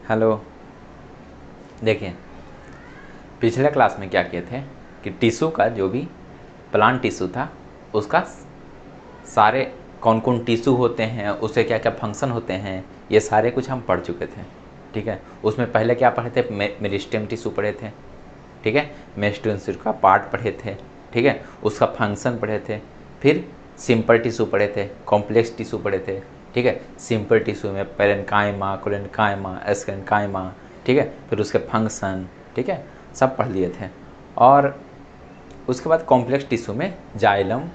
Hello. देखिए, पिछले class में क्या किए थे कि टिश्यू का जो भी प्लांट टिश्यू था उसका सारे कौन कौन टिश्यू होते हैं, उससे क्या क्या फंक्शन होते हैं, ये सारे कुछ हम पढ़ चुके थे। ठीक है, उसमें पहले क्या पढ़े थे, मेरिस्टेम टिश्यू पढ़े थे। ठीक है, मेरिस्टेम टिश्यू का पार्ट पढ़े थे। ठीक है, उसका फंक्शन पढ़े थे। फिर सिंपल टिश्यू पढ़े थे, कॉम्प्लेक्स टिश्यू पढ़े थे। ठीक है, सिंपल टिश्यू में पेरेन्काइमा, कोलेन्काइमा, एस्केन्काइमा। ठीक है, फिर उसके फंक्शन, ठीक है, सब पढ़ लिए थे। और उसके बाद कॉम्प्लेक्स टिश्यू में जाइलम,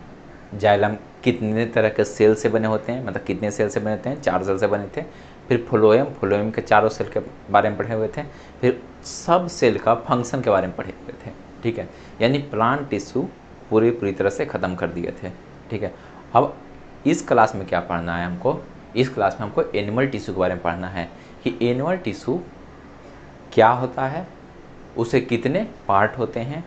जाइलम कितने तरह के सेल से बने होते हैं, मतलब कितने सेल से बने होते हैं, 4 सेल से बने थे। फिर फ्लोएम, फ्लोएम के चारों सेल के बारे में पढ़े हुए थे। फिर सब सेल का फंक्शन के बारे में पढ़े हुए थे। ठीक है, यानी प्लांट टिश्यू पूरी तरह से ख़त्म कर दिए थे। ठीक है, अब इस क्लास में क्या पढ़ना है हमको, इस क्लास में हमको एनिमल टिश्यू के बारे में पढ़ना है कि एनिमल टिश्यू क्या होता है, उसे कितने पार्ट होते हैं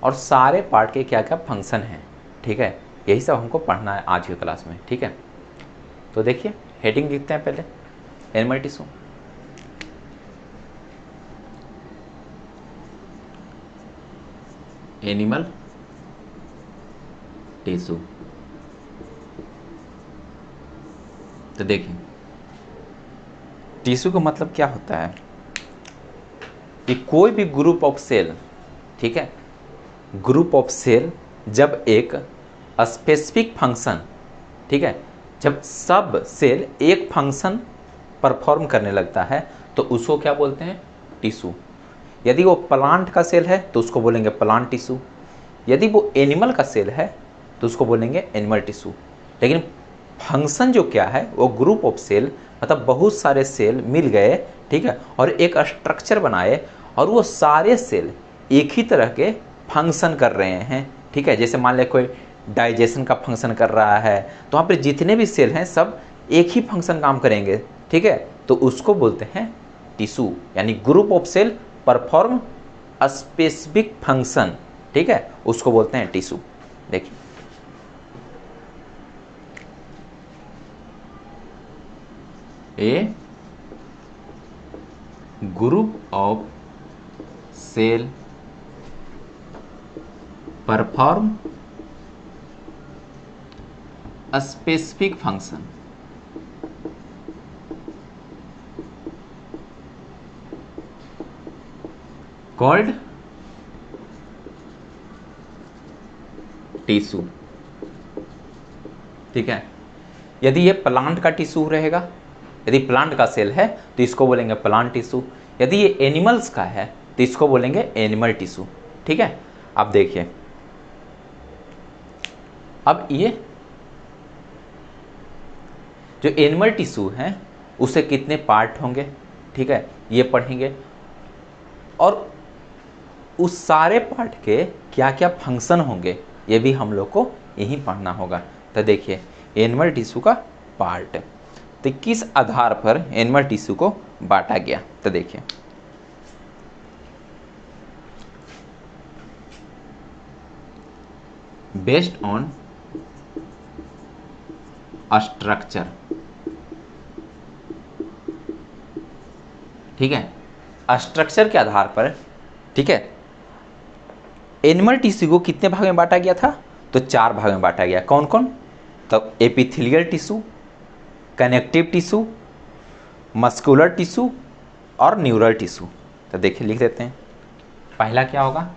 और सारे पार्ट के क्या क्या फंक्शन हैं। ठीक है, यही सब हमको पढ़ना है आज की क्लास में। ठीक है, तो देखिए हेडिंग लिखते हैं पहले, एनिमल टिश्यू। Animal tissue. तो देखिए टिश्यू का मतलब क्या होता है कि कोई भी ग्रुप ऑफ सेल, ठीक है, ग्रुप ऑफ सेल जब एक स्पेसिफिक फंक्शन, ठीक है, जब सब सेल एक फंक्शन परफॉर्म करने लगता है तो उसको क्या बोलते हैं, टिश्यू। यदि वो प्लांट का सेल है तो उसको बोलेंगे प्लांट टिश्यू, यदि वो एनिमल का सेल है तो उसको बोलेंगे एनिमल टिश्यू। लेकिन फंक्शन जो क्या है वो ग्रुप ऑफ सेल, मतलब बहुत सारे सेल मिल गए, ठीक है, और एक स्ट्रक्चर बनाए और वो सारे सेल एक ही तरह के फंक्शन कर रहे हैं। ठीक है, जैसे मान लें कोई डाइजेशन का फंक्शन कर रहा है तो वहाँ पर जितने भी सेल हैं सब एक ही फंक्शन काम करेंगे। ठीक है, तो उसको बोलते हैं टिश्यू, यानी group of cell perform specific function. ठीक है, उसको बोलते हैं टिश्यू। देखिए a group of cell perform specific function called tissue. ठीक है, यदि ये प्लांट का टिश्यू रहेगा, यदि प्लांट का सेल है तो इसको बोलेंगे प्लांट टिश्यू, यदि ये एनिमल्स का है तो इसको बोलेंगे एनिमल टिश्यू। ठीक है, अब देखिए, अब ये जो एनिमल टिश्यू है उसे कितने पार्ट होंगे, ठीक है, ये पढ़ेंगे, और उस सारे पार्ट के क्या क्या फंक्शन होंगे ये भी हम लोग को यही पढ़ना होगा। तो देखिए एनिमल टिश्यू का पार्ट, तो किस आधार पर एनिमल टिश्यू को बांटा गया, तो देखिए बेस्ड ऑन स्ट्रक्चर। ठीक है, स्ट्रक्चर के आधार पर, ठीक है, एनिमल टिश्यू को कितने भाग में बांटा गया था, तो 4 भाग में बांटा गया। कौन कौन, तो epithelial tissue, connective tissue, muscular tissue और न्यूरल टिश्यू। तो देखिए लिख देते हैं, पहला क्या होगा,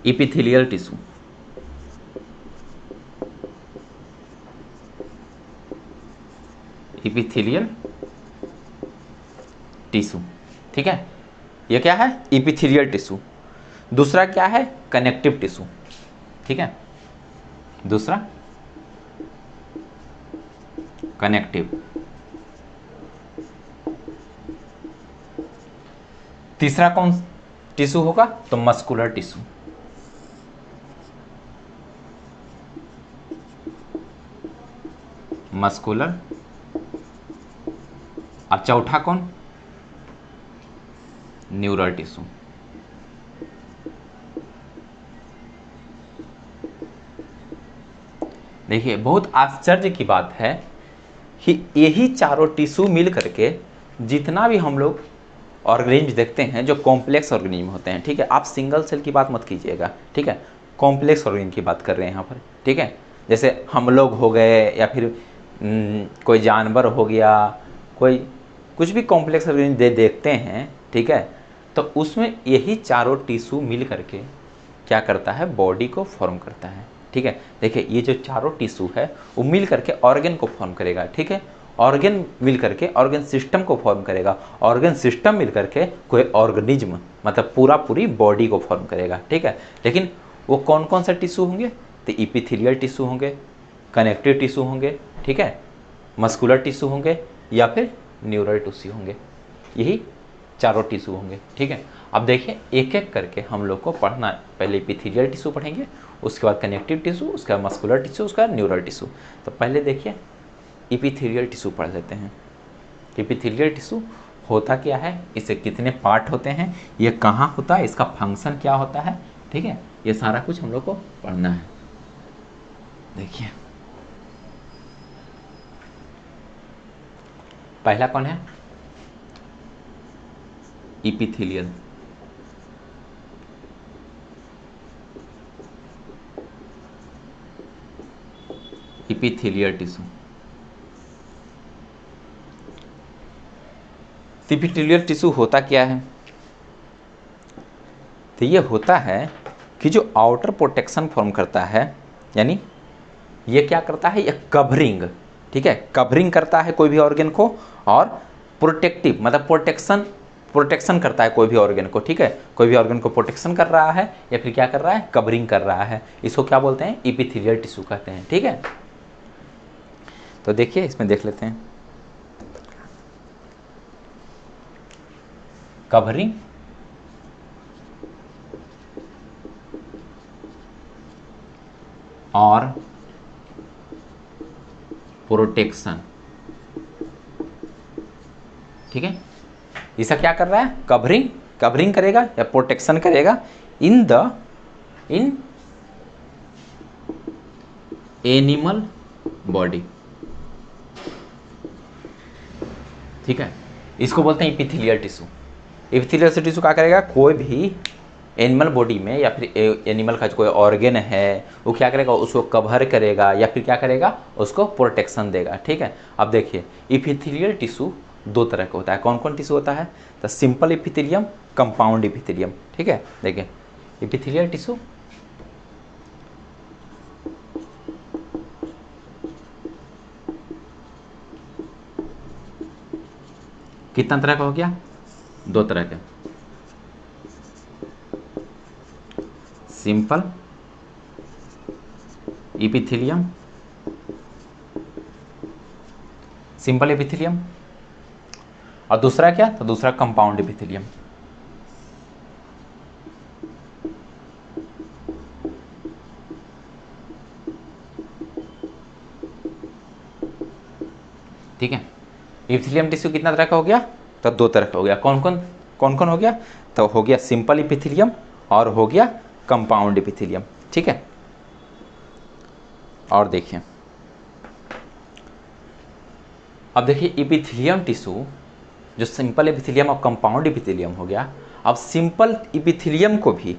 एपिथेलियल टिश्यू। एपिथेलियल टिश्यू, ठीक है, ये क्या है, एपिथेलियल टिश्यू। दूसरा क्या है, कनेक्टिव टिश्यू। ठीक है, दूसरा कनेक्टिव। तीसरा कौन टिश्यू होगा, तो मस्कुलर टिश्यू। मस्कुलर, और चौथा कौन, न्यूरल टिश्यू। देखिए बहुत आश्चर्य की बात है यही चारों टिश्यू मिल करके जितना भी हम लोग ऑर्गेनिज्म देखते हैं जो कॉम्प्लेक्स ऑर्गेनिज्म होते हैं, ठीक है, आप सिंगल सेल की बात मत कीजिएगा, ठीक है, कॉम्प्लेक्स ऑर्गेनिज्म की बात कर रहे हैं यहाँ पर, ठीक है, जैसे हम लोग हो गए या फिर कोई जानवर हो गया, कोई कुछ भी कॉम्प्लेक्स ऑर्गेनिज्म देखते हैं, ठीक है, तो उसमें यही चारों टिश्यू मिल करके क्या करता है, बॉडी को फॉर्म करता है, ठीक है। देखिए ये जो चारों टिश्यू है वो मिल करके ऑर्गन को फॉर्म करेगा, ठीक है, ऑर्गन मिल करके ऑर्गन सिस्टम को फॉर्म करेगा, ऑर्गन सिस्टम मिल करके कोई ऑर्गेनिज्म मतलब पूरी बॉडी को फॉर्म करेगा, ठीक है। लेकिन वो कौन कौन सा टिश्यू होंगे, तो इपिथेलियल टिश्यू होंगे, कनेक्टिव टिश्यू होंगे, ठीक है, मस्कुलर टिश्यू होंगे या फिर न्यूरल टिश्यू होंगे, यही चारों टिश्यू होंगे, ठीक है। अब देखिए एक एक करके हम लोग को पढ़ना है, पहले इपिथेलियल टिश्यू पढ़ेंगे, उसके बाद कनेक्टिव टिश्यू, उसके बाद मस्कुलर टिश्यू, उसके बाद न्यूरल टिश्यू। तो पहले देखिए इपिथेलियल टिश्यू पढ़ लेते हैं। इपिथेलियल टिश्यू होता क्या है, इससे कितने पार्ट होते हैं, ये कहाँ होता है, इसका फंक्शन क्या होता है, ठीक है, ये सारा कुछ हम लोग को पढ़ना है। देखिए पहला कौन है, epithelial, epithelial tissue. Epithelial tissue होता क्या है, तो ये होता है कि जो आउटर प्रोटेक्शन फॉर्म करता है, यानी ये क्या करता है, ये कवरिंग, ठीक है, कवरिंग करता है कोई भी ऑर्गन को, और प्रोटेक्टिव मतलब प्रोटेक्शन करता है कोई भी ऑर्गन को, ठीक है, कोई भी ऑर्गन को प्रोटेक्शन कर रहा है या फिर क्या कर रहा है, कवरिंग कर रहा है, इसको क्या बोलते हैं, इपिथेलियल टिश्यू कहते हैं, ठीक है। तो देखिए इसमें देख लेते हैं, कवरिंग और प्रोटेक्शन, ठीक है, इसका क्या कर रहा है, कवरिंग करेगा या प्रोटेक्शन करेगा इन एनिमल बॉडी, ठीक है, इसको बोलते हैं इपिथेलियल टिश्यू। इपिथेलियल टिश्यू क्या करेगा, कोई भी एनिमल बॉडी में या फिर एनिमल का कोई ऑर्गन है वो क्या करेगा, उसको कवर करेगा या फिर क्या करेगा, उसको प्रोटेक्शन देगा, ठीक है। अब देखिए इपिथेलियल टिश्यू दो तरह का होता है, कौन कौन टिश्यू होता है, तो सिंपल इपिथेलियम, कंपाउंड इपिथेलियम, ठीक है। देखिए इपिथेलियल टिश्यू कितना तरह का हो गया, दो तरह के, सिंपल इपिथेलियम, सिंपल एपिथेलियम, और दूसरा क्या, तो दूसरा कंपाउंड एपिथेलियम। ठीक है, एपिथेलियम टिश्यू कितना तरह का हो गया, तो दो तरह का हो गया, कौन कौन हो गया, तो हो गया सिंपल एपिथेलियम और हो गया कंपाउंड एपिथेलियम, ठीक है। और देखिए अब देखिए एपिथेलियम टिश्यू जो सिंपल एपिथेलियम और कंपाउंड एपिथेलियम हो गया, अब सिंपल एपिथेलियम को भी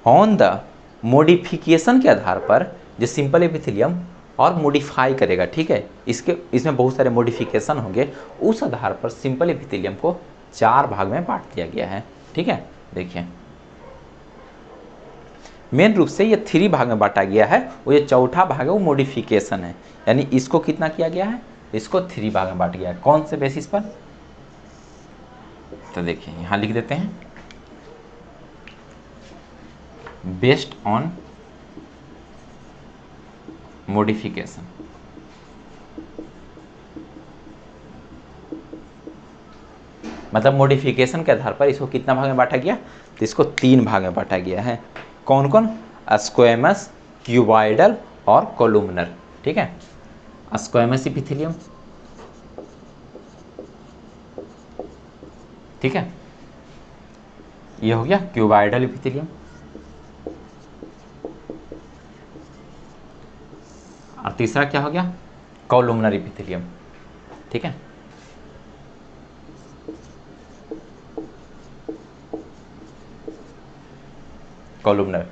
ऑन द मॉडिफिकेशन के आधार पर जो सिंपल एपिथेलियम और मॉडिफाई करेगा, ठीक है, इसमें बहुत सारे मॉडिफिकेशन होंगे, उस आधार पर सिंपल एपिथेलियम को चार भाग में बांट दिया गया है, ठीक है। देखिए मेन रूप से ये थ्री भाग में बांटा गया है, वो ये चौथा भाग है वो मॉडिफिकेशन है, यानी इसको कितना किया गया है, इसको थ्री भाग में बांट गया है, कौन से बेसिस पर, तो देखिए यहां लिख देते हैं, बेस्ड ऑन मॉडिफिकेशन, मतलब मॉडिफिकेशन के आधार पर इसको कितना भाग में बांटा गया, तो इसको तीन भाग में बांटा गया है, कौन कौन, स्क्वैमस, क्यूबॉइडल और कोलुमनर, ठीक है। स्क्वैमस एपिथेलियम, ठीक है, ये हो गया क्यूबॉइडल एपिथेलियम, और तीसरा क्या हो गया, कोलुमनर एपिथेलियम, ठीक है। कॉलुमनर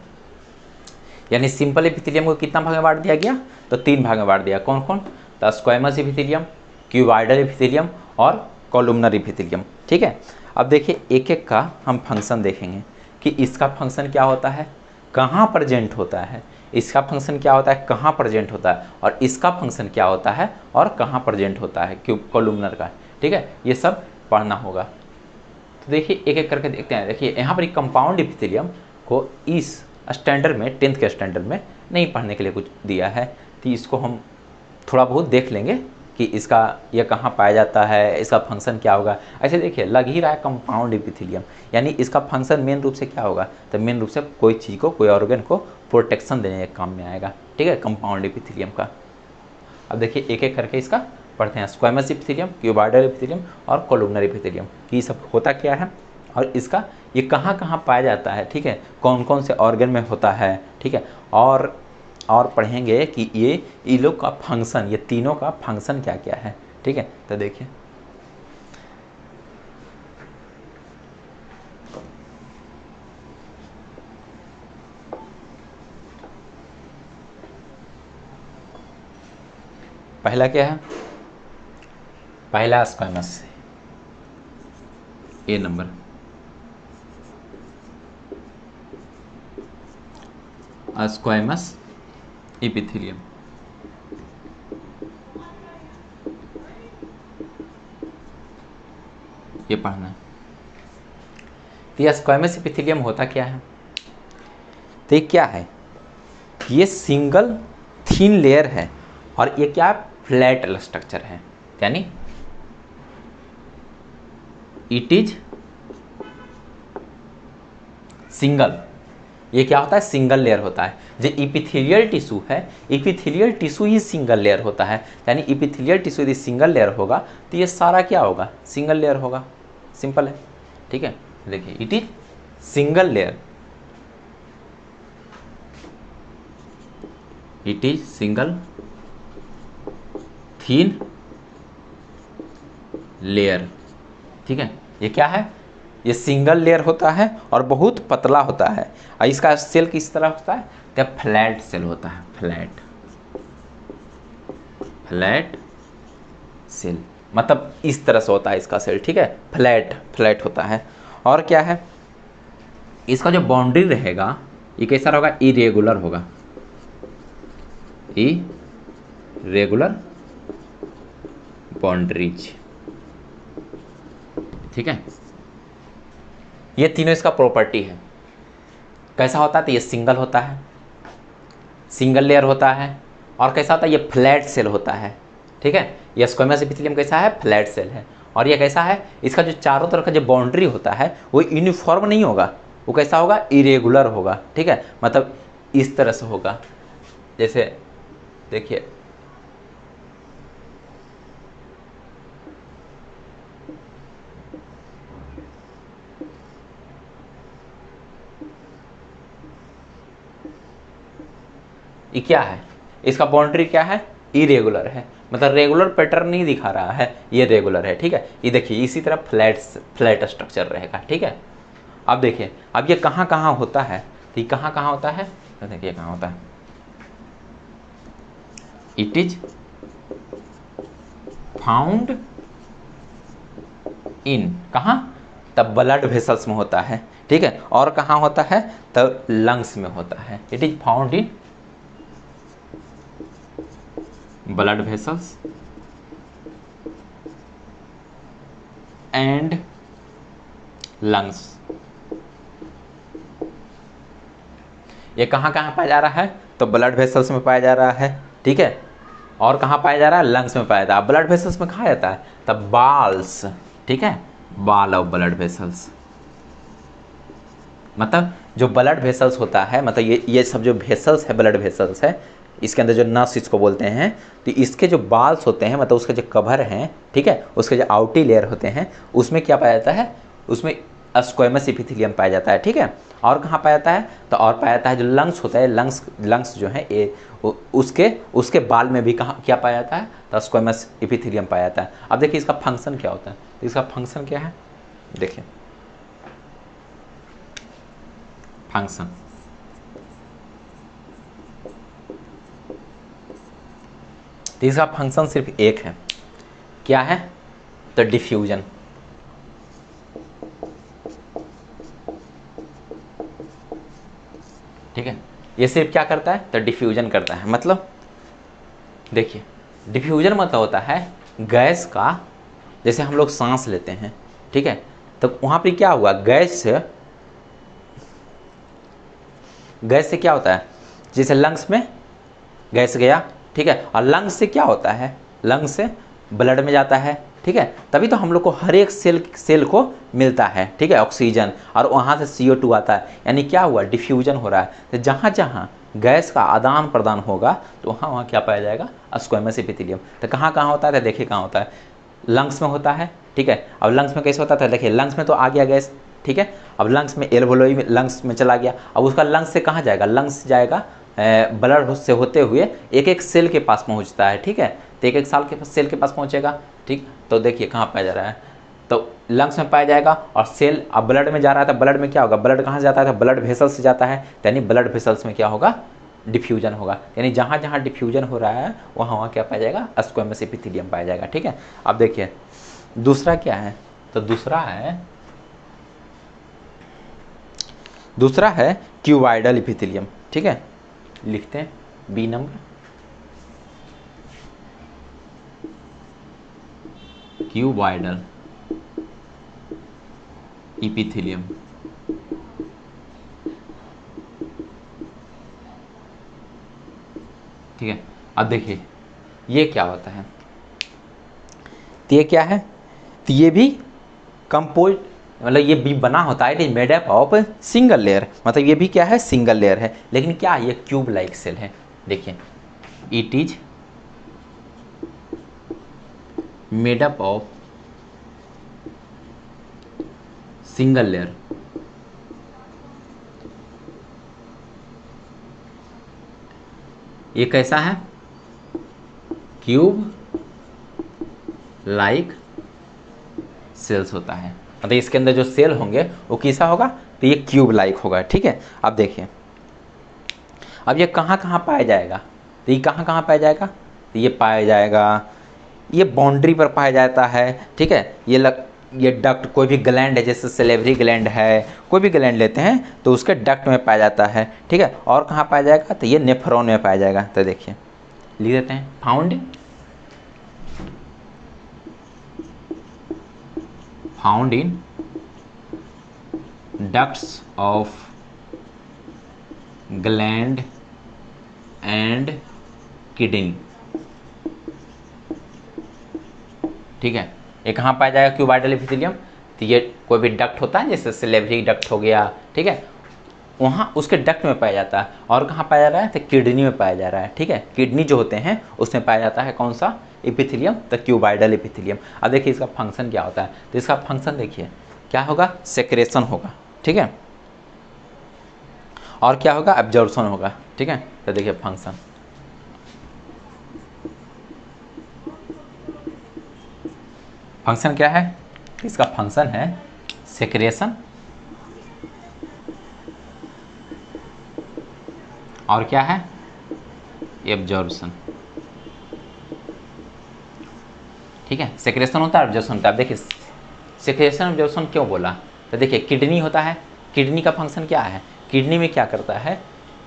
यानी सिंपल एपिथेलियम को कितना भाग में बांट दिया गया, तो 3 भाग में बांट दिया। कौन कौन, the squamous epithelium, cuboidal epithelium और कॉलुमनर एपिथेलियम, ठीक है। अब देखिए एक एक का हम फंक्शन देखेंगे कि इसका फंक्शन क्या होता है, कहाँ प्रेजेंट होता है, इसका फंक्शन क्या होता है, कहाँ प्रेजेंट होता है, और इसका फंक्शन क्या होता है और कहाँ प्रेजेंट होता है कॉलुमनर का, ठीक है। ये सब पढ़ना होगा। तो देखिए एक एक करके देखते हैं। देखिए यहाँ पर कंपाउंड एपिथेलियम को इस स्टैंडर्ड में 10th के स्टैंडर्ड में नहीं पढ़ने के लिए कुछ दिया है, तो इसको हम थोड़ा बहुत देख लेंगे कि इसका ये कहाँ पाया जाता है, इसका फंक्शन क्या होगा। ऐसे देखिए लग ही रहा है कंपाउंड एपिथेलियम, यानी इसका फंक्शन मेन रूप से क्या होगा, तो मेन रूप से कोई चीज़ को, कोई ऑर्गन को प्रोटेक्शन देने के काम में आएगा, ठीक है, कंपाउंड एपिथेलियम का। अब देखिए एक एक करके इसका पढ़ते हैं। स्क्वैमस एपिथेलियम, क्यूबॉइडल एपिथेलियम और कॉलुमनर एपिथेलियम, ये सब होता क्या है और इसका ये कहाँ कहाँ पाया जाता है, ठीक है, कौन कौन से ऑर्गन में होता है, ठीक है। और पढ़ेंगे कि ये लोग का फंक्शन, ये तीनों का फंक्शन क्या क्या है, ठीक है। तो देखिए पहला क्या है, पहला स्क्वैमस, ए नंबर, स्क्वैमस एपिथेलियम, ये पढ़ना है। तो ये स्क्वैमस एपिथेलियम होता क्या है, तो ये क्या है, ये सिंगल थीन लेयर है और ये क्या फ्लैट स्ट्रक्चर है, यानी इट इज सिंगल, ये क्या होता है, सिंगल लेयर होता है। जो इपिथेलियल टिश्यू है, इपिथेलियल टिश्यू ही सिंगल लेयर होता है, यानी इपिथेलियल टिश्यू यदि सिंगल लेयर होगा तो ये सारा क्या होगा, सिंगल लेयर होगा, सिंपल है, ठीक है। देखिए it is single layer, it is single thin layer, ठीक है। ये क्या है, ये सिंगल लेयर होता है और बहुत पतला होता है, और इसका सेल किस तरह होता है, तो फ्लैट सेल होता है, फ्लैट सेल, मतलब इस तरह से होता है इसका सेल, ठीक है, फ्लैट होता है। और क्या है, इसका जो बाउंड्री रहेगा ये कैसा होगा, इरेगुलर होगा, इरेगुलर बाउंड्रीज, ठीक है। ये तीनों इसका प्रॉपर्टी है। कैसा होता है, तो ये सिंगल होता है, सिंगल लेयर होता है, और कैसा होता है, ये फ्लैट सेल होता है, ठीक है। ये स्क्वैमस एपिथेलियम कैसा है, फ्लैट सेल है। और ये कैसा है, इसका जो चारों तरफ का जो बाउंड्री होता है वो यूनिफॉर्म नहीं होगा, वो कैसा होगा, इरेगुलर होगा, ठीक है, मतलब इस तरह से होगा। जैसे देखिए ये क्या है, इसका बाउंड्री क्या है, इरेगुलर है, मतलब रेगुलर पैटर्न नहीं दिखा रहा है, ये रेगुलर है, ठीक है। ये देखिए इसी तरह फ्लैट स्ट्रक्चर रहेगा, ठीक है। अब देखिए अब ये कहाँ कहाँ होता है, तो ये कहाँ कहाँ होता है, तो देखिए कहाँ होता है, इट इज फाउंड इन, कहाँ, तब ब्लड वेसल्स में होता है, ठीक है। और कहाँ होता है, तब लंग्स में होता है। It is found in blood vessels and lungs. ये कहाँ कहाँ पाया जा रहा है, तो ब्लड वेसल्स में पाया जा रहा है, ठीक है। और कहाँ पाया जा रहा है, लंग्स में पाया जाता है। ब्लड वेसल्स में कहाँ जाता है, तब बाल्स, ठीक है, बाल ऑफ ब्लड वेसल्स, मतलब जो ब्लड वेसल्स होता है, मतलब ये सब जो वेसल्स है, ब्लड वेसल्स है, इसके अंदर जो नस इसको बोलते हैं, तो इसके जो बाल्स होते हैं, मतलब उसके जो कवर हैं, ठीक है, उसके जो आउटी लेयर होते हैं, उसमें क्या पाया जाता है, उसमें स्क्वैमस एपिथेलियम पाया जाता है, ठीक है। और कहाँ पाया जाता है, तो और पाया जाता है जो लंग्स होता है, लंग्स जो है उसके बाल में भी कहाँ क्या पाया जाता है, तो स्क्वैमस एपिथेलियम पाया जाता है। अब देखिए इसका फंक्शन क्या होता है, तो इसका फंक्शन क्या है, देखिए फंक्शन, तो इसका फंक्शन सिर्फ एक है, क्या है, तो डिफ्यूजन। ठीक है, ये सिर्फ क्या करता है, तो डिफ्यूजन करता है। मतलब देखिए डिफ्यूजन मतलब होता है गैस का, जैसे हम लोग सांस लेते हैं, ठीक है, तो वहां पर क्या हुआ, गैस से क्या होता है, जैसे लंग्स में गैस गया, ठीक है, और लंग्स से क्या होता है, लंग्स से ब्लड में जाता है, ठीक है, तभी तो हम लोग को हर एक सेल को मिलता है, ठीक है, ऑक्सीजन, और वहाँ से CO2 आता है, यानी क्या हुआ, डिफ्यूजन हो रहा है। तो जहाँ जहाँ गैस का आदान प्रदान होगा तो वहाँ वहाँ क्या पाया जाएगा, स्क्वैमस एपिथेलियम। तो कहाँ कहाँ होता है, तो देखिए कहाँ होता है, लंग्स में होता है, ठीक है। अब लंग्स में कैसे होता था, देखिए लंग्स में तो आ गया गैस, ठीक है, अब लंग्स में एल्वोलोई में लंग्स में चला गया, अब उसका लंग्स से कहाँ जाएगा, लंग्स जाएगा ब्लड से होते हुए एक एक सेल के पास पहुंचता है, ठीक है, तो एक एक सेल के पास पहुंचेगा, ठीक। तो देखिए कहाँ पाया जा रहा है, तो लंग्स में पाया जाएगा, और सेल अब ब्लड में जा रहा है, तो ब्लड में क्या होगा, ब्लड कहाँ से जाता है, तो ब्लड वेसल्स से जाता है, यानी ब्लड वेसल्स में क्या होगा, डिफ्यूजन होगा, यानी जहाँ जहाँ डिफ्यूजन हो रहा है वहाँ वहाँ क्या पाया जाएगा, स्क्वैमस एपिथेलियम पाया जाएगा, ठीक है। अब देखिए दूसरा क्या है, तो दूसरा है क्यूबाइडल एपिथेलियम, ठीक है, लिखते हैं बी नंबर, क्यूबाइडल एपिथेलियम, ठीक है। अब देखिए ये क्या होता है, तो ये क्या है, तो ये भी कंपोज, मतलब ये भी बना होता है, it is made up of single layer, मतलब ये भी क्या है, सिंगल लेयर है, लेकिन क्या ये क्यूब लाइक सेल है। देखिए it is made up of single layer, ये कैसा है, क्यूब लाइक सेल्स होता है, मतलब इसके अंदर जो सेल होंगे वो कैसा होगा, तो ये क्यूब लाइक होगा, ठीक है। अब देखिए अब ये कहाँ कहाँ पाया जाएगा, तो ये कहाँ कहाँ पाया जाएगा, तो ये पाया जाएगा, ये बाउंड्री पर पाया जाता है, ठीक है, ये डक्ट, कोई भी ग्लैंड है, जैसे सेलेवरी ग्लैंड है, कोई भी ग्लैंड लेते हैं तो उसके डक्ट में पाया जाता है, ठीक है। और कहाँ पाया जाएगा, तो ये नेफ्रॉन में पाया जाएगा। तो देखिए लिख देते हैं, found in ducts of gland and kidney, ठीक है। ये कहाँ पाया जाएगा, क्यूबाइडल एपिथेलियम, तो ये कोई भी डक्ट होता है, जैसे सेलेवरी डक्ट हो गया, ठीक है, वहाँ उसके डक्ट में पाया जाता है। और कहाँ पाया जा रहा है, तो किडनी में पाया जा रहा है, ठीक है, किडनी जो होते हैं उसमें पाया जाता है कौन सा एपिथेलियम, तो क्यूबाइडल एपिथेलियम। अब देखिए इसका फंक्शन क्या होता है, तो इसका फंक्शन देखिए क्या होगा, सेक्रेशन होगा, ठीक है, और क्या होगा, एब्जॉर्प्शन होगा, ठीक है। तो देखिए फंक्शन क्या है, इसका फंक्शन है सेक्रेशन, और क्या है, एब्जॉर्प्शन, ठीक है। सेक्रेशन होता है, एब्जॉर्प्शन होता है। देखिए सेक्रेशन एब्जॉर्प्शन क्यों बोला, तो देखिए किडनी होता है, किडनी का फंक्शन क्या है, किडनी में क्या करता है,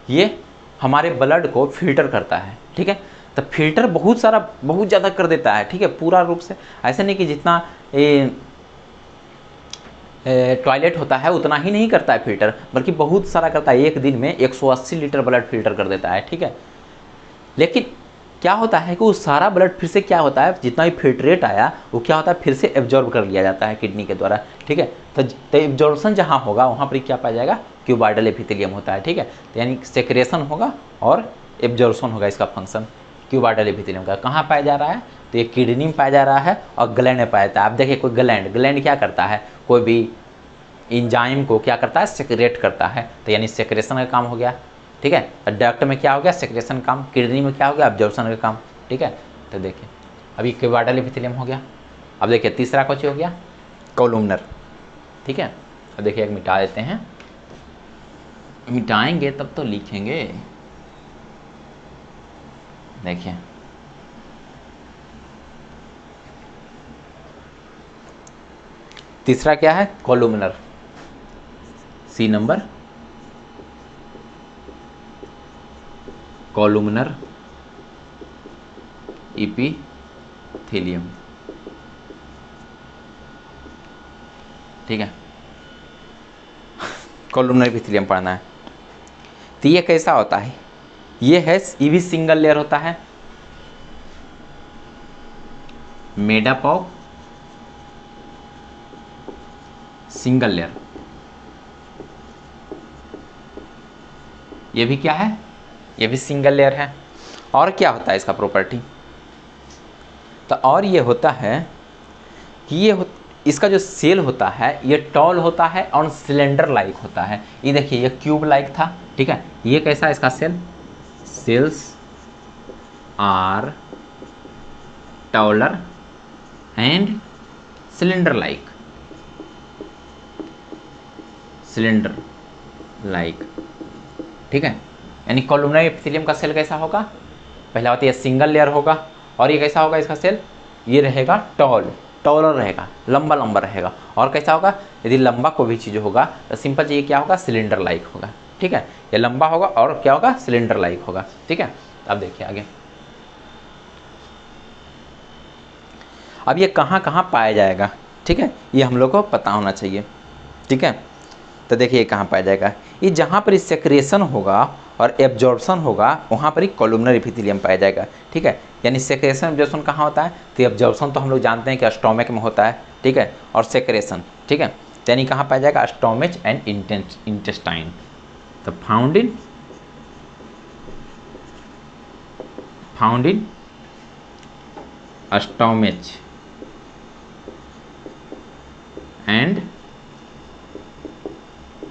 ये हमारे ब्लड को फिल्टर करता है, ठीक है, तो फिल्टर बहुत ज़्यादा कर देता है, ठीक है, पूरा रूप से, ऐसे नहीं कि जितना टॉयलेट होता है उतना ही नहीं करता है फिल्टर, बल्कि बहुत सारा करता है, एक दिन में 180 लीटर ब्लड फिल्टर कर देता है, ठीक है। लेकिन क्या होता है कि वो सारा ब्लड फिर से क्या होता है, जितना भी फिल्ट्रेट आया वो क्या होता है, फिर से एब्जॉर्ब कर लिया जाता है किडनी के द्वारा, ठीक है। तो एब्जॉर्प्शन जहाँ होगा वहाँ पर क्या पाया जाएगा, क्यूबाइडल एपिथेलियम होता है, ठीक है। तो यानी सेक्रेशन होगा और एब्जॉर्प्शन होगा, इसका फंक्शन क्यूबाइडल एपिथेलियम का। कहाँ पाया जा रहा है, तो ये किडनी में पाया जा रहा है और ग्लैंड में पाया जाता है। आप देखिए कोई ग्लैंड क्या करता है, कोई भी इंजाइम को क्या करता है, सेक्रेट करता है, तो यानी सेक्रेशन का काम हो गया, ठीक है। डक्ट में क्या हो गया, सेक्रेशन का काम, किडनी में क्या हो गया, अब्जॉर्प्शन का काम, ठीक है। तो देखिए अभी क्यूबाइडल एपिथेलियम हो गया। अब देखिए तीसरा कौन हो गया, कोलुमनर, ठीक है। अब देखिए एक मिटा देते हैं, मिटाएंगे तब तो लिखेंगे। देखिए तीसरा क्या है, कोलुमनर, सी नंबर, कोलुमनर इपीथेलियम, ठीक है। कोलुमनर इपीथेलियम पढ़ना है। तो ये कैसा होता है, ये है, ये भी सिंगल लेयर होता है, made up of single layer. ये भी क्या है, ये भी सिंगल लेयर है। और क्या होता है इसका प्रॉपर्टी, तो और ये होता है कि इसका जो सेल होता है ये टॉल होता है और सिलेंडर लाइक होता है। ये देखिए ये क्यूब लाइक था, ठीक है। ये कैसा है इसका cell, cells are taller and cylinder like, cylinder like, ठीक है। यानी कोलुमनर एपिथेलियम का सेल कैसा होगा, पहला बात ये सिंगल लेयर होगा, और ये कैसा होगा इसका सेल, ये रहेगा टॉलर रहेगा, लंबा लंबा रहेगा। और कैसा होगा, यदि लंबा कोई भी चीज़ होगा तो सिंपल ये क्या होगा, सिलेंडर लाइक होगा, ठीक है। ये लंबा होगा और क्या होगा, सिलेंडर लाइक होगा, ठीक है। अब देखिए आगे, अब ये कहाँ कहाँ पाया जाएगा, ठीक है, ये हम लोग को पता होना चाहिए, ठीक है। तो देखिए कहाँ पाया जाएगा, ये जहाँ पर सेक्रेशन होगा और एब्जॉर्प्शन होगा वहाँ पर ही कोलुमनर एपिथेलियम पाया जाएगा, ठीक है। यानी सेक्रेशन एब्जॉर्प्शन कहाँ होता है, तो एब्जॉर्प्शन तो हम लोग जानते हैं कि स्टोमक में होता है, ठीक है, और सेक्रेशन, ठीक है, यानी कहाँ पाया जाएगा, स्टोमच एंड इंटेस्टाइन। तो found in stomach and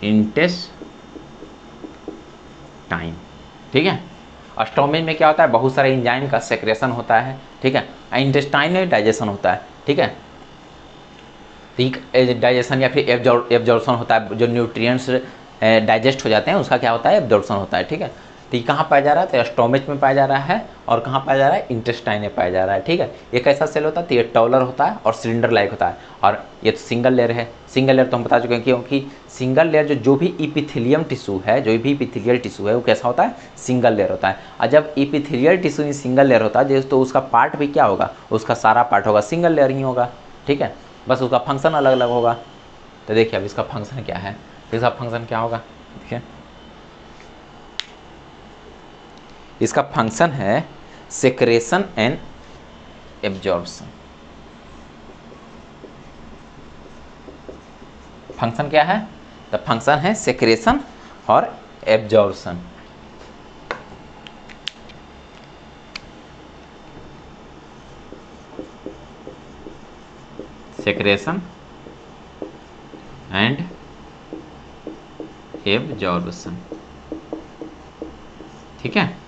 intestine, ठीक है। स्टोमेज में क्या होता है, बहुत सारे एंजाइम का सेक्रेशन होता है, ठीक है। इंटेस्टाइन में डाइजेशन होता है, ठीक है। डाइजेशन या फिर एब्जॉर्प्शन होता है, जो न्यूट्रिएंट्स डाइजेस्ट हो जाते हैं उसका क्या होता है, एब्जॉर्प्शन होता है, ठीक है। तो ये कहाँ पाया जा रहा है, तो स्टोमेज में पाया जा रहा है, और कहाँ पाया जा रहा है, इंटेस्टाइन में पाया जा रहा है, ठीक है। ये कैसा सेल होता है, तो ये टॉलर होता है और सिलेंडर लाइक होता है, और ये तो सिंगल लेयर है। सिंगल लेयर तो हम बता चुके हैं क्योंकि सिंगल लेयर जो भी इपिथेलियम टिश्यू है, जो भी इपिथेलियल टिश्यू है वो कैसा होता है, सिंगल लेयर होता है। और जब इपिथेलियल टिश्यू सिंगल लेयर होता है तो उसका पार्ट भी क्या होगा, उसका सारा पार्ट होगा सिंगल लेयर ही होगा, ठीक है। बस उसका फंक्शन अलग अलग होगा। तो देखिए अब इसका फंक्शन क्या है, इसका फंक्शन क्या होगा, देखिए इसका फंक्शन है सेक्रेशन एंड एब्जॉर्प्शन। फंक्शन क्या है, तो फंक्शन है सेक्रेशन और एब्जॉर्प्शन। सेक्रेशन एंड एब्जॉर्प्शन, ठीक है।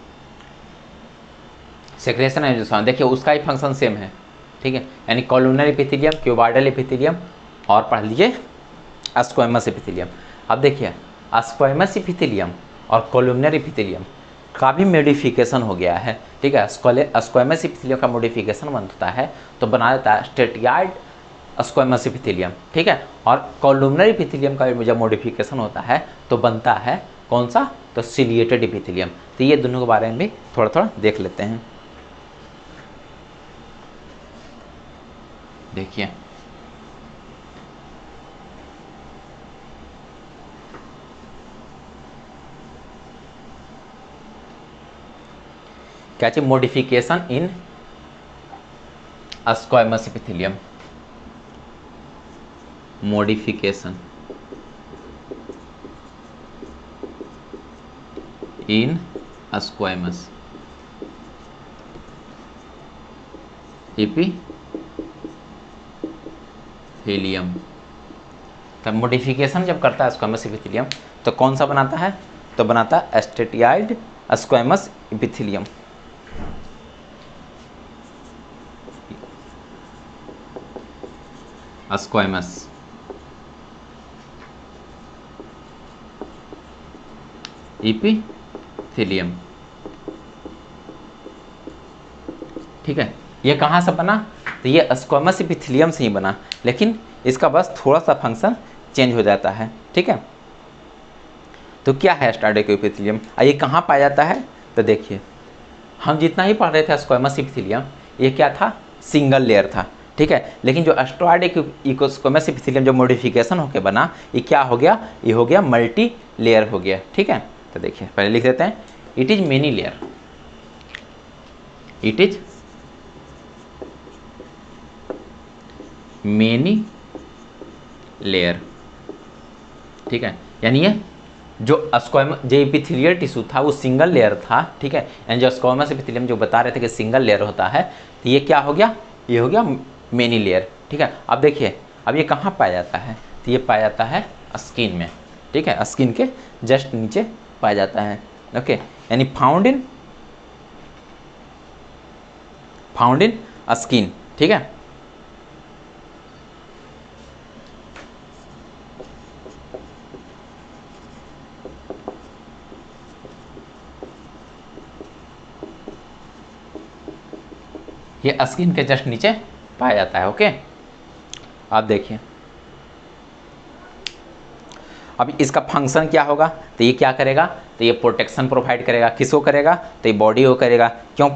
सेक्रेशन एंड एब्जॉर्प्शन देखिए उसका ही फंक्शन सेम है, ठीक है। यानी कोलुमनर एपिथेलियम, क्यूबाइडल एपिथेलियम, और पढ़ लीजिए स्क्वैमस एपिथेलियम। अब देखिए स्क्वैमस एपिथेलियम और कोलुमनर एपिथेलियम का भी मॉडिफिकेशन हो गया है, ठीक है। स्क्वैमस एपिथेलियम का मॉडिफिकेशन बनता है तो बना देता है स्टेटियाइड स्क्वैमस एपिथेलियम, ठीक है। और कोलुमनर एपिथेलियम का जब मॉडिफिकेशन होता है तो बनता है कौन सा, तो सिलिएटेड एपिथेलियम। तो ये दोनों के बारे में भी थोड़ा थोड़ा देख लेते हैं। देखिए क्या चाहिए, modification in squamous epithelium, modification in squamous epithelium, तब मॉडिफिकेशन जब करता है स्क्वेमस इपिथेलियम तो कौन सा बनाता है, तो बनाता है स्ट्रेटियाइड स्क्वेमस इपिथेलियम। स्क्वेमस इपिथेलियम, ठीक है। ये कहाँ से बना, तो ये स्क्वेमस इपिथेलियम से ही बना, लेकिन इसका बस थोड़ा सा फंक्शन चेंज हो जाता है, ठीक है। तो क्या है स्ट्रेटिक इपिथेलियम, ये कहाँ पाया जाता है, तो देखिए हम जितना ही पढ़ रहे थे स्क्वेमस इपिथेलियम, ये क्या था, सिंगल लेयर था, ठीक है। लेकिन जो स्ट्रेटिक स्क्वेमस इपिथेलियम जो मॉडिफिकेशन होकर बना, ये क्या हो गया, ये हो गया मल्टी लेयर हो गया, ठीक है। तो देखिए पहले लिख देते हैं, it is many layer, it is many layer, ठीक है। यानी ये जो जो एपिथेलियल टिश्यू था वो सिंगल लेयर था, ठीक है। यानी जो स्क्वेमस एपिथेलियम जो बता रहे थे कि सिंगल लेयर होता है, तो ये क्या हो गया, ये हो गया मेनी लेयर, ठीक है। अब देखिए अब ये कहाँ पाया जाता है, तो ये पाया जाता है स्किन में, ठीक है, स्किन के जस्ट नीचे पाया जाता है, ओके। यानी फाउंड इन स्किन, ठीक है। ये स्किन के जस्ट नीचे पाया जाता है, ओके। अब देखिए अब इसका फंक्शन क्या होगा, तो ये क्या करेगा, तो ये प्रोटेक्शन प्रोवाइड करेगा, किसको करेगा, तो ये बॉडी को करेगा। क्यों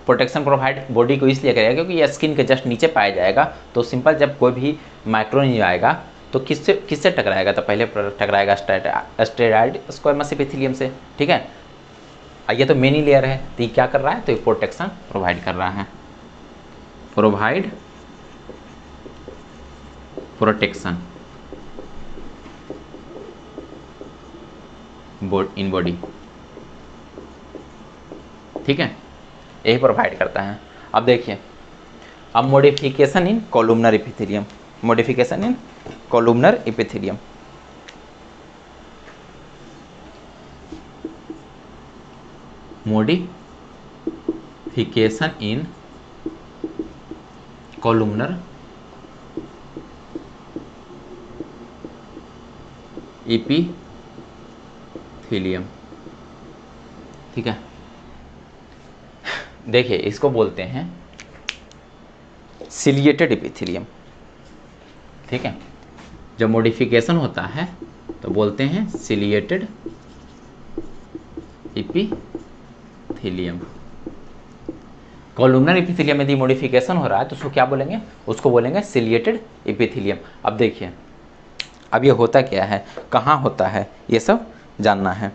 प्रोटेक्शन प्रोवाइड बॉडी को इसलिए करेगा, क्योंकि ये स्किन के जस्ट नीचे पाया जाएगा। तो सिंपल जब कोई भी माइक्रोनिव आएगा तो किससे टकराएगा, तो पहले टकराएगा स्टेरॉइड स्क्वेमस एपिथेलियम से, ठीक है। ये तो मेनी लेयर है, तो ये क्या कर रहा है, तो ये प्रोटेक्शन प्रोवाइड कर रहा है, प्रोवाइड प्रोटेक्शन इन बॉडी, ठीक है, यही प्रोवाइड करता है। अब देखिए अब modification in columnar epithelium, modification in columnar epithelium, modification in columnar epithelium, ठीक है। देखिए इसको बोलते हैं सिलिएटेड एपिथेलियम, ठीक है। जब मॉडिफिकेशन होता है तो बोलते हैं सिलिएटेड एपिथेलियम। कॉलुमनर एपिथेलियम यदि मॉडिफिकेशन हो रहा है तो उसको क्या बोलेंगे, उसको बोलेंगे सिलिएटेड एपिथेलियम। अब देखिए अब ये होता क्या है, कहाँ होता है, ये सब जानना है।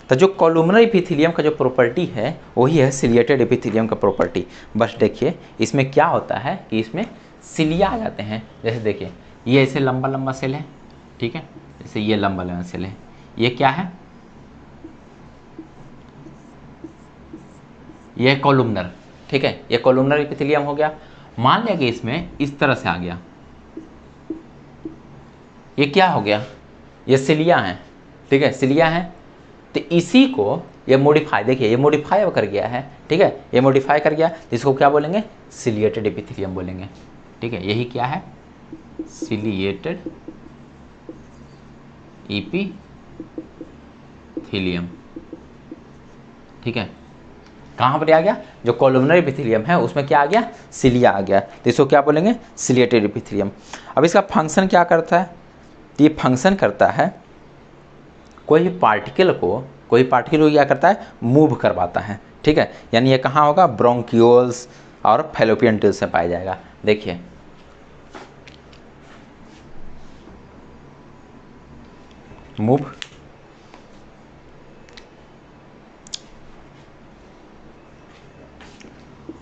तो जो कॉलुमनर एपिथेलियम का जो प्रॉपर्टी है वही है सिलिएटेड एपिथेलियम का प्रॉपर्टी। बस देखिए इसमें क्या होता है कि इसमें सिलिया आ जाते हैं। जैसे देखिए ये ऐसे लंबा लंबा सेल है, ठीक है, जैसे ये लंबा लंबा सेल है, ये क्या है, ये कॉलुमनर, ठीक है, ये कॉलुमनर एपिथेलियम हो गया। मान लिया कि इसमें इस तरह से आ गया, ये क्या हो गया, ये सिलिया है, ठीक है, सिलिया है। तो इसी को ये मॉडिफाई, देखिए ये मॉडिफाई कर गया है, ठीक है, ये मॉडिफाई कर गया, इसको क्या बोलेंगे, सिलिएटेड एपिथेलियम बोलेंगे, ठीक है। यही क्या है, सिलिएटेड एपिथेलियम, ठीक है। कहाँ पर आ गया, जो कॉलुमनर एपिथेलियम है उसमें क्या आ गया, सिलिया आ गया, तो इसको क्या बोलेंगे, सिलिएटेड एपिथेलियम। अब इसका फंक्शन क्या करता है, तो ये फंक्शन करता है कोई पार्टिकल को क्या करता है, मूव करवाता है, ठीक है। यानी ये कहाँ होगा, ब्रोंकियोल्स और फैलोपियन ट्यूब से पाया जाएगा। देखिए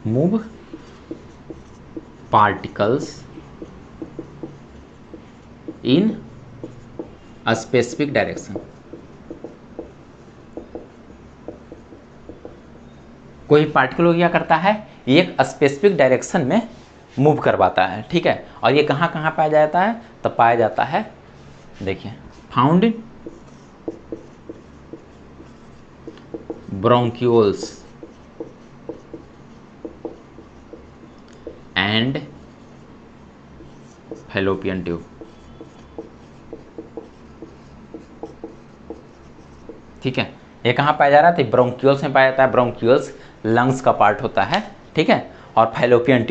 move particles in a specific direction, कोई पार्टिकल क्या करता है, एक स्पेसिफिक डायरेक्शन में मूव करवाता है, ठीक है। और ये कहाँ कहाँ पाया जाता है? तो पाया जाता है, देखिए, found in bronchioles and fallopian tube, ठीक है। ये कहाँ पाया जा रहा था? ब्रोंक्यूल्स में पाया जाता है। ब्रोंक्यूल्स लंग्स का पार्ट होता है, ठीक है। और फैलोपियन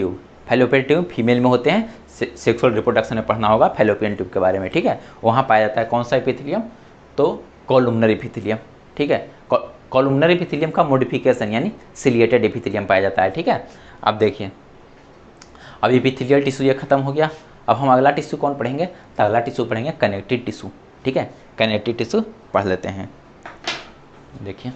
ट्यूब फीमेल में होते हैं। सेक्सुअल रिप्रोडक्शन में पढ़ना होगा फैलोपियन ट्यूब के बारे में, ठीक है। वहाँ पाया जाता है कौन सा एपिथेलियम? तो कोलुमनर एपिथेलियम, ठीक है। कोलुमनर एपिथेलियम का मॉडिफिकेशन यानी सिलिएटेड एपिथेलियम पाया जाता है, ठीक है। अब देखिए, अब एपिथेलियल टिश्यू ये खत्म हो गया। अब हम अगला टिश्यू कौन पढ़ेंगे? तो अगला टिश्यू पढ़ेंगे कनेक्टिव टिश्यू, ठीक है। कनेक्टिव टिश्यू पढ़ लेते हैं। देखिए,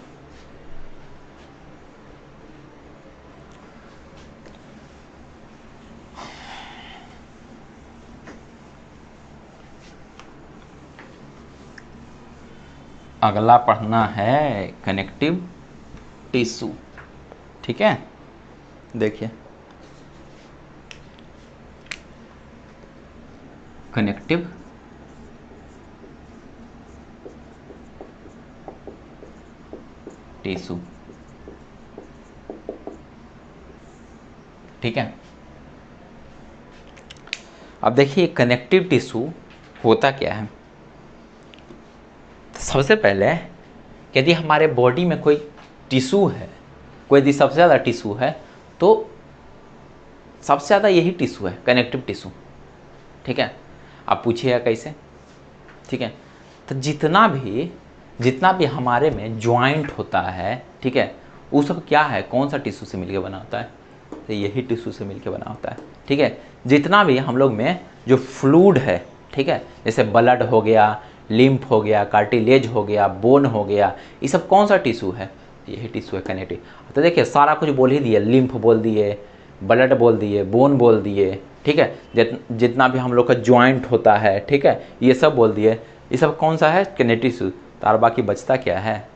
अगला पढ़ना है कनेक्टिव टिश्यू, ठीक है। देखिए, कनेक्टिव टिश्यू, ठीक है। अब देखिए कनेक्टिव टिश्यू होता क्या है। तो सबसे पहले यदि हमारे बॉडी में कोई टिश्यू है, कोई यदि सबसे ज़्यादा टिश्यू है, तो सबसे ज़्यादा यही टिश्यू है, कनेक्टिव टिश्यू, ठीक है। आप पूछिएगा कैसे, ठीक है। तो जितना भी हमारे में ज्वाइंट होता है, ठीक है, वो सब क्या है, कौन सा टिश्यू से मिलकर बना होता है? तो यही टिश्यू से मिलकर बना होता है, ठीक है। जितना भी हम लोग में जो फ्लूइड है, ठीक है, जैसे ब्लड हो गया, लिम्फ हो गया, कार्टिलेज हो गया, बोन हो गया, ये सब कौन सा टिश्यू है? यही टिश्यू है कनेक्टिव। तो देखिए सारा कुछ बोल ही दिए, लिम्फ बोल दिए, ब्लड बोल दिए, बोन बोल दिए, ठीक है। जितना भी हम लोग का ज्वाइंट होता है, ठीक है, ये सब बोल दिए। ये सब कौन सा है? Connective tissue. तो बाकी बचता क्या है?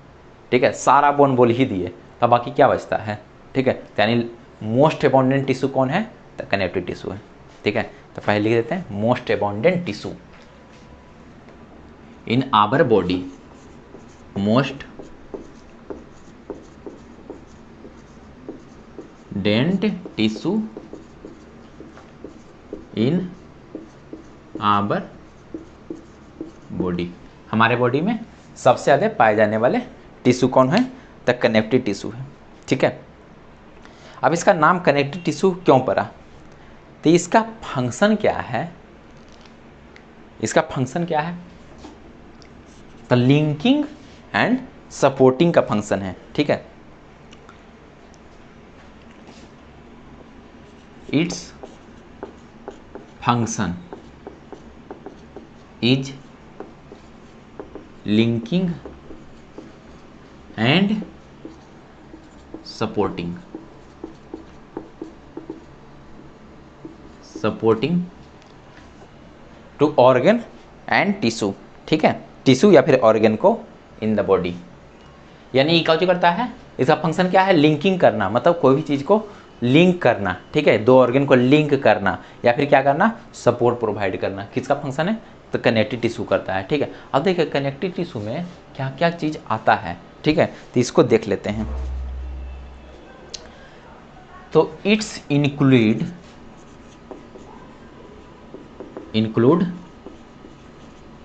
ठीक है, सारा बोन बोल ही दिए, तब बाकी क्या बचता है? ठीक है, यानी मोस्ट अबंडेंट टिश्यू कौन है? तो कनेक्टिव टिश्यू है, ठीक है। तो पहले लिख देते हैं most abundant tissue in our body, most dent tissue in our body. हमारे बॉडी में सबसे ज़्यादा पाए जाने वाले टिश्यू कौन है? तो कनेक्टिव टिश्यू है, ठीक है। अब इसका नाम कनेक्टिव टिश्यू क्यों पड़ा? तो इसका फंक्शन क्या है? इसका फंक्शन क्या है? तो लिंकिंग एंड सपोर्टिंग का फंक्शन है, ठीक है। Its function is linking and supporting to organ and tissue, ठीक है। टिश्यू या फिर ऑर्गन को इन द बॉडी, यानी क्या करता है? इसका फंक्शन क्या है? लिंकिंग करना, मतलब कोई भी चीज़ को लिंक करना, ठीक है, दो ऑर्गन को लिंक करना, या फिर क्या करना? सपोर्ट प्रोवाइड करना। किसका फंक्शन है? तो कनेक्टिव टिश्यू करता है, ठीक है। अब देखिए कनेक्टिव टिश्यू में क्या क्या चीज़ आता है, ठीक है, तो इसको देख लेते हैं। तो इट्स इंक्लूड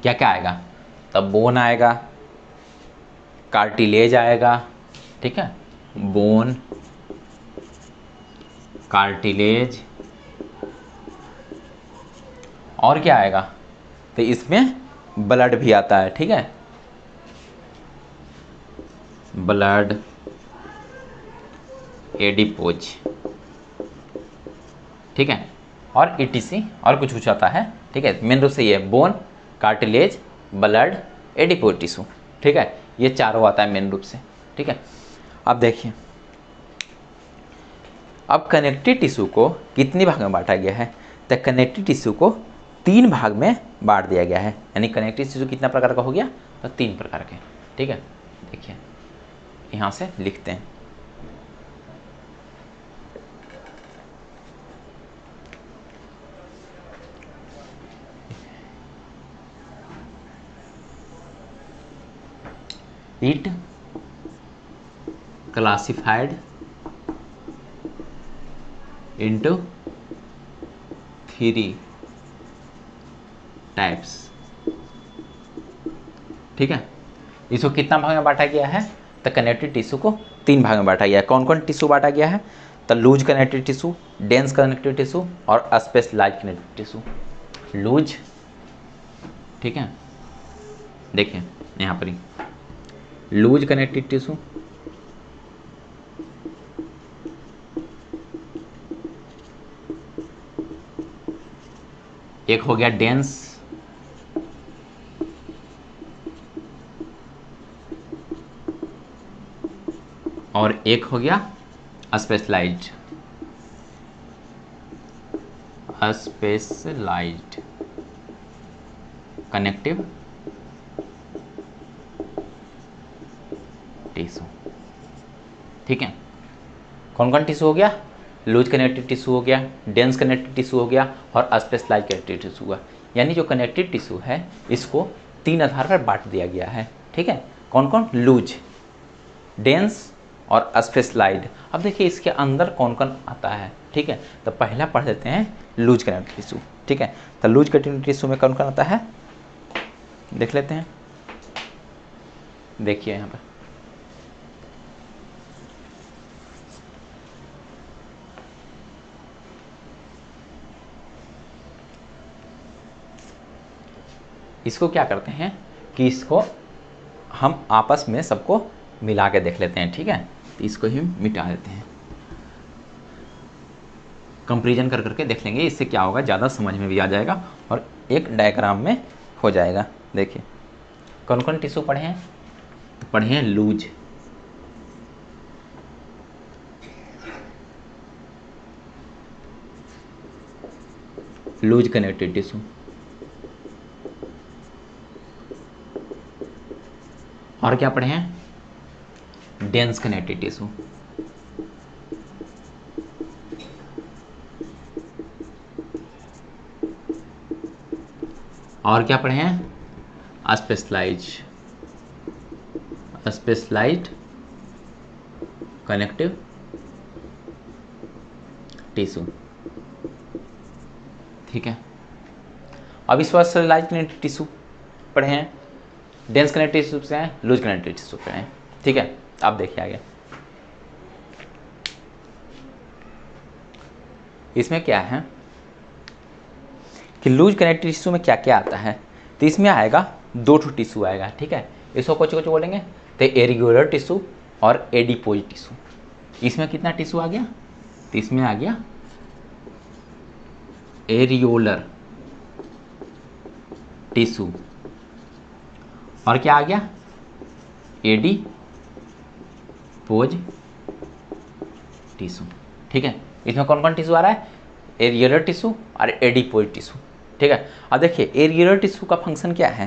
क्या क्या आएगा? तब बोन आएगा, कार्टिलेज आएगा, ठीक है, बोन, कार्टिलेज, और क्या आएगा? तो इसमें ब्लड भी आता है, ठीक है, ब्लड, एडिपोज, ठीक है, और ईटीसी और कुछ कुछ आता है, ठीक है। मेन रूप से ये bone, cartilage, blood, adipose tissue, ठीक है, ये चारों आता है मेन रूप से, ठीक है। अब देखिए, अब कनेक्टिव टिश्यू को कितनी भाग में बांटा गया है? तो कनेक्टिव टिश्यू को 3 भाग में बांट दिया गया है, यानी कनेक्टिव टिश्यू कितना प्रकार का हो गया? तो 3 प्रकार के, ठीक है। देखिए यहाँ से लिखते हैं, इट क्लासिफाइड इनटू 3 टाइप्स। ठीक है, इसको कितना भाग में बांटा गया है? तो कनेक्टिव टिश्यू को 3 भाग में बांटा गया है। कौन कौन टिश्यू बांटा गया है? तो loose connective tissue, dense connective tissue और स्पेशलाइज्ड कनेक्टिव टिश्यू। लूज, ठीक है, देखिए यहाँ पर ही लूज कनेक्टिव टिश्यू, एक हो गया डेंस, और एक हो गया स्पेशलाइज्ड। Specialised connective tissue. ठीक है, कौन कौन टिश्यू हो गया? लूज कनेक्टिव टिश्यू हो गया, डेंस कनेक्टिव टिश्यू हो गया और स्पेशलाइज्ड कनेक्टिव टिश्यू हुआ। यानी जो कनेक्टिव टिश्यू है इसको 3 आधार पर बांट दिया गया है। ठीक है, कौन कौन? लूज, डेंस और स्पेशलाइज्ड। अब देखिए इसके अंदर कौन कौन आता है। ठीक है, तो पहला पढ़ लेते हैं लूज कनेक्टिव टिश्यू। ठीक है, तो लूज कनेक्टिव टिश्यू में कौन कौन आता है देख लेते हैं। देखिए यहाँ पर इसको क्या करते हैं कि इसको हम आपस में सबको मिला के देख लेते हैं। ठीक है, तो इसको ही मिटा देते हैं, कंपैरिजन कर करके देख लेंगे, इससे क्या होगा ज़्यादा समझ में भी आ जाएगा और एक डायग्राम में हो जाएगा। देखिए कौन कौन टिश्यू पढ़े हैं? तो पढ़े हैं लूज, लूज कनेक्टिव टिश्यू, और क्या पढ़े हैं? डेंस कनेक्टिव टिश्यू, और क्या पढ़े हैं? Specialised connective tissue. ठीक है, अब इस बार स्पेशलाइज्ड कनेक्टिव टिश्यू पढ़े हैं, डेंस कनेक्टिव टिश्यू से हैं, लूज कनेक्टिव टिश्यू पढ़े हैं। ठीक है, अब देखिए आगे इसमें क्या है कि लूज कनेक्टिव टिश्यू में क्या क्या आता है। तो इसमें आएगा 2 टिश्यू आएगा। ठीक है, इसको कुछ बोलेंगे तो एरिगुलर टिश्यू और एडिपोज टिश्यू। इसमें कितना टिश्यू आ गया? तो इसमें आ गया एरियोलर टिश्यू, और क्या आ गया? Adipose tissue. ठीक है, इसमें कौन कौन टिश्यू आ रहा है? एरियोलर टिश्यू और एडिपोज टिश्यू। ठीक है, अब देखिए एरियोलर टिश्यू का फंक्शन क्या है।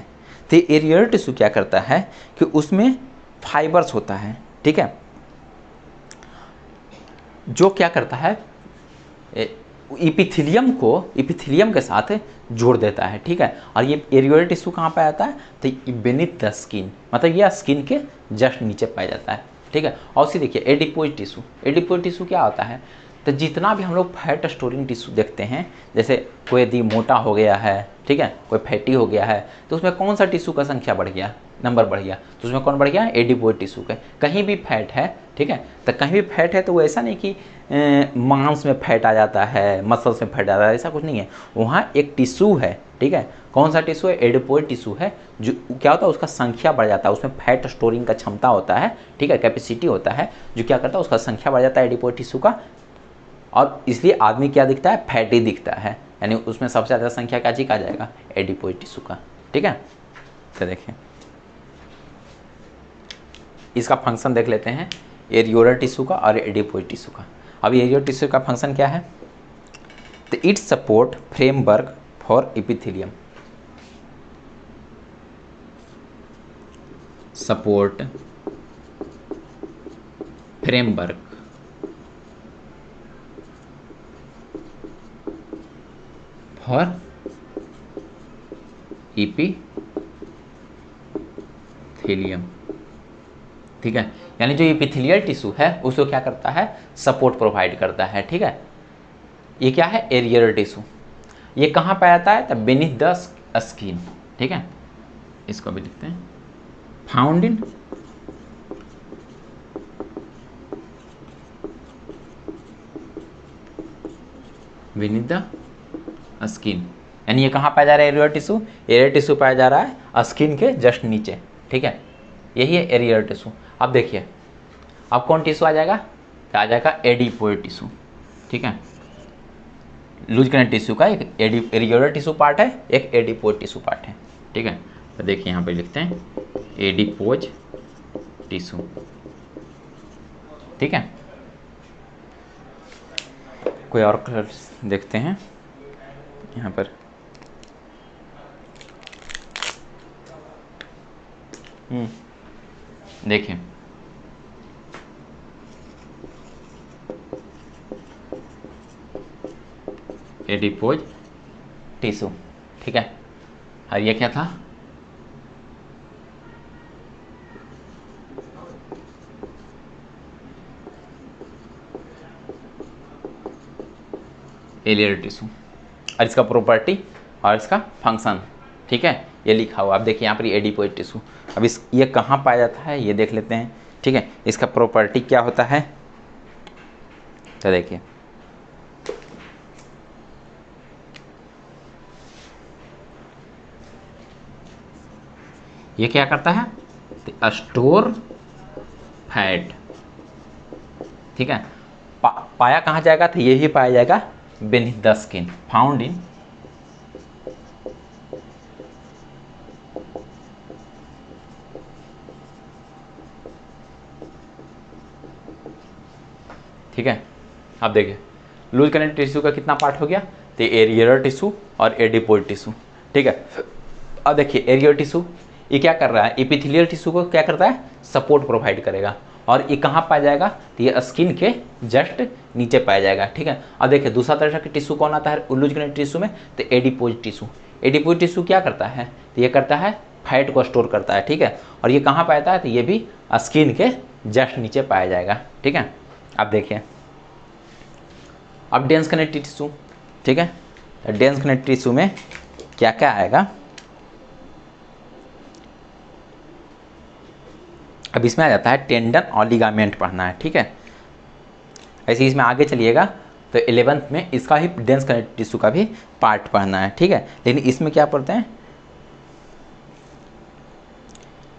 तो एरियोलर टिश्यू क्या करता है कि उसमें फाइबर्स होता है। ठीक है, जो क्या करता है इपिथीलियम के साथ जोड़ देता है। ठीक है, और ये एरियोलर टिश्यू कहाँ पाया जाता है? तो बेनिथ द स्किन, मतलब ये स्किन के जस्ट नीचे पाया जाता है। ठीक है, और उसी देखिए एडिपोज टिश्यू। एडिपोज टिश्यू क्या होता है? तो जितना भी हम लोग फैट स्टोरिंग टिश्यू देखते हैं, जैसे कोई यदि मोटा हो गया है, ठीक है, कोई फैटी हो गया है, तो उसमें कौन सा टिश्यू का संख्या बढ़ गया, नंबर बढ़ गया, तो उसमें कौन बढ़ गया? एडिपोज टिश्यू का। कहीं भी फैट है, ठीक है, तो कहीं भी फैट है तो वो ऐसा नहीं कि मांस में फैट आ जाता है, मसल्स में फैट आ जाता है, ऐसा कुछ नहीं है। वहाँ एक टिश्यू है, ठीक है, कौन सा टिश्यू है? एडिपोज टिश्यू है। जो क्या होता है उसका संख्या बढ़ जाता है, उसमें फैट स्टोरिंग का क्षमता होता है, ठीक है, कैपेसिटी होता है, जो क्या करता है उसका संख्या बढ़ जाता है एडिपोज टिश्यू का, और इसलिए आदमी क्या दिखता है? फैटी दिखता है। यानी उसमें सबसे ज़्यादा संख्या क्या चीज आ जाएगा? एडिपोज टिश्यू का। ठीक है, तो देखिए इसका फंक्शन देख लेते हैं, एरियोलर टिश्यू का और एडिपोज टिश्यू का। अब एरियोलर टिश्यू का फंक्शन क्या है? तो it support framework for epithelium, support framework for epithelium. ठीक है, यानी जो एपिथेलियल टिश्यू है उसको क्या करता है, सपोर्ट प्रोवाइड करता है। ठीक है, ये क्या है, एरियर टिश्यू। ये कहाँ पाया जाता है, तब बेनीथ द स्किन। ठीक है, इसको भी लिखते हैं, found in beneath the skin, यानी ये कहाँ पाया जा रहा है, एरियर टिश्यू। एरियर टिश्यू पाया जा रहा है स्किन के जस्ट नीचे। ठीक है, यही है एरियर टिश्यू। अब देखिए, अब कौन टिश्यू आ जाएगा, तो आ जाएगा एडिपोइड टिश्यू। ठीक है, लूज कनेक्ट टिश्यू का एक एरियर टिश्यू पार्ट है, एक एडिपोइड टिश्यू पार्ट है। ठीक है, तो देखिए यहाँ पे लिखते हैं एडिपोज टिश्यू। ठीक है, कोई और कलर देखते हैं यहाँ पर। देखिए, एडिपोज टिश्यू। ठीक है, और ये क्या था, एलियर टिश्यू, और इसका प्रॉपर्टी और इसका फंक्शन। ठीक है, ये लिखा हुआ, आप देखिए यहाँ पर एडिपोइड टिश्यू। अब इस ये कहाँ पाया जाता है ये देख लेते हैं। ठीक है, इसका प्रॉपर्टी क्या होता है, तो देखिए ये क्या करता है, तो स्टोर फैट। ठीक है, पाया कहाँ जाएगा, तो यही पाया जाएगा beneath the skin, found in ठीक है। अब देखिए लूज कनेक्टिव टिश्यू का कितना पार्ट हो गया, तो एरियर टिश्यू और एडिपोइड टिश्यू। ठीक है, अब देखिए एरियर टिश्यू ये क्या कर रहा है, एपिथेलियल टिश्यू को क्या करता है, सपोर्ट प्रोवाइड करेगा, और ये कहाँ पाया जाएगा, तो ये स्किन के जस्ट नीचे पाया जाएगा। ठीक है, अब देखिए दूसरा तरह का टिश्यू कौन आता है लूज कनेक्टिव टिश्यू में, तो एडिपोइड टिश्यू। एडिपोइड टिश्यू क्या करता है, तो ये करता है फैट को स्टोर करता है। ठीक है, और ये कहाँ पाया जाता है, तो ये भी स्किन के जस्ट नीचे पाया जाएगा। ठीक है, अब देखिए अब डेंस कनेक्टिव टिश्यू। ठीक है, तो डेंस कनेक्टिव टिश्यू में क्या क्या आएगा, अब इसमें आ जाता है टेंडन और लिगामेंट पढ़ना है। ठीक है, ऐसे इसमें आगे चलिएगा तो 11th में इसका ही डेंस कनेक्टिव टिश्यू का भी पार्ट पढ़ना है। ठीक है, लेकिन इसमें क्या पढ़ते हैं,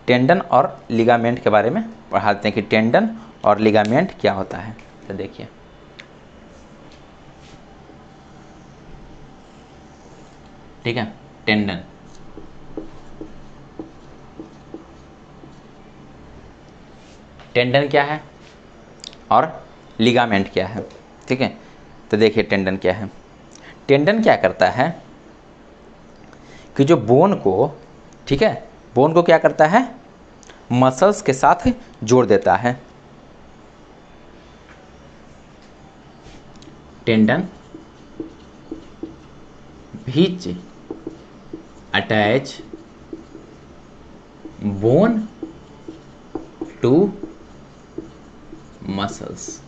टेंडन और लिगामेंट के बारे में पढ़ाते हैं कि टेंडन और लिगामेंट क्या होता है। तो देखिए ठीक है, टेंडन टेंडन क्या है और लिगामेंट क्या है। ठीक है, तो देखिए टेंडन क्या है, टेंडन क्या करता है कि जो बोन को, ठीक है, बोन को क्या करता है, मसल्स के साथ जोड़ देता है। Tendon which attach bone to muscles.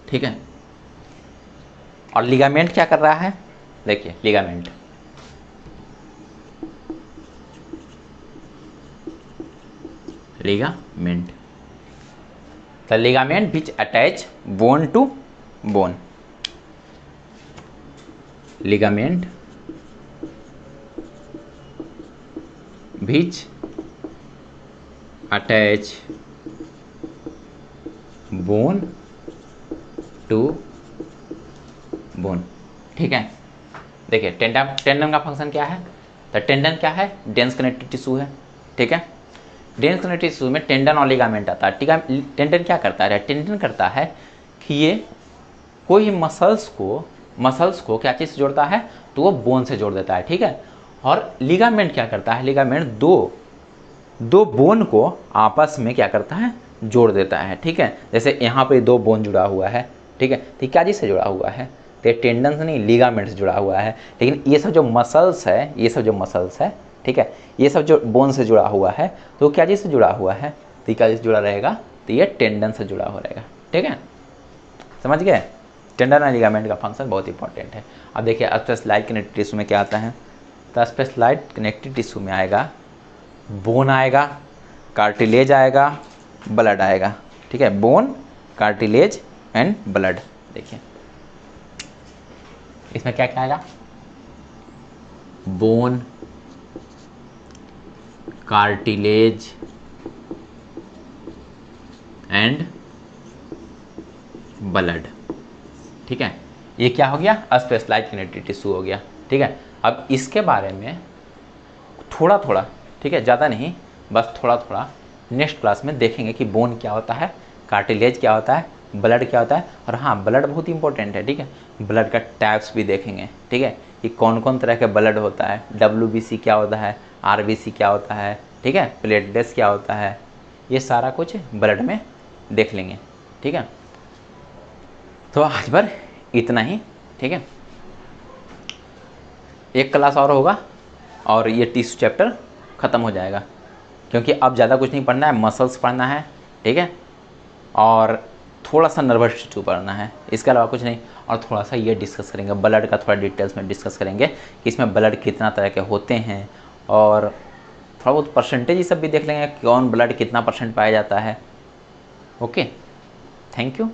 ठीक है, और लिगामेंट क्या कर रहा है, देखिए ligament ligament the ligament which attach bone to bone, ligament which attach bone to bone. ठीक है, देखिए टेंडन का फंक्शन क्या है, तो टेंडन क्या है, डेंस कनेक्टिव टिश्यू है। ठीक है, डेंस कनेक्टिव टिश्यू में टेंडन और लिगामेंट आता है। ठीक है, टेंडन क्या करता है, टेंडन करता है कि ये कोई मसल्स को क्या चीज़ से जोड़ता है, तो वो बोन से जोड़ देता है। ठीक है, और लिगामेंट क्या करता है, लिगामेंट दो बोन को आपस में क्या करता है, जोड़ देता है। ठीक है, जैसे यहाँ पे दो बोन जुड़ा हुआ है। ठीक है, तो क्या चीज़ से जुड़ा हुआ है, तो टेंडन से नहीं, लिगामेंट से जुड़ा हुआ है। लेकिन ये सब जो मसल्स है, ठीक है, ये सब जो बोन से जुड़ा हुआ है, तो क्या चीज़ से जुड़ा हुआ है, अस्थि का जुड़ा रहेगा तो ये टेंडन से जुड़ा हो रहेगा। ठीक है, समझ गए। टेंडन एंड लिगामेंट का फंक्शन बहुत इंपॉर्टेंट है। अब देखिए स्पेशलाइज्ड कनेक्टिव टिश्यू में क्या आता है, तो स्पेशलाइज्ड कनेक्टिव टिश्यू में आएगा बोन आएगा, कार्टिलेज आएगा, ब्लड आएगा। ठीक है, बोन, कार्टिलेज एंड ब्लड। देखिए इसमें क्या क्या आएगा, बोन, कार्टिलेज एंड ब्लड। ठीक है, ये क्या हो गया, स्पेशलाइज्ड कनेक्टिव टिश्यू हो गया। ठीक है, अब इसके बारे में थोड़ा थोड़ा, ठीक है, ज़्यादा नहीं, बस थोड़ा थोड़ा नेक्स्ट क्लास में देखेंगे कि बोन क्या होता है, कार्टिलेज क्या होता है, ब्लड क्या होता है। और हाँ, ब्लड बहुत इंपॉर्टेंट है। ठीक है, ब्लड का टाइप्स भी देखेंगे। ठीक है, कि कौन कौन तरह के ब्लड होता है, WBC क्या होता है, RBC क्या होता है, ठीक है, प्लेटलेट्स क्या होता है, ये सारा कुछ ब्लड में देख लेंगे। ठीक है, तो आज पर इतना ही। ठीक है, एक क्लास और होगा और ये टिश्यू चैप्टर ख़त्म हो जाएगा, क्योंकि अब ज़्यादा कुछ नहीं पढ़ना है, मसल्स पढ़ना है। ठीक है, और थोड़ा सा नर्वस टिश्यू पढ़ना है, इसके अलावा कुछ नहीं। और थोड़ा सा ये डिस्कस करेंगे, ब्लड का थोड़ा डिटेल्स में डिस्कस करेंगे कि इसमें ब्लड कितना तरह के होते हैं, और थोड़ा बहुत परसेंटेज ये सब भी देख लेंगे, कौन ब्लड कितना % पाया जाता है। Okay, thank you.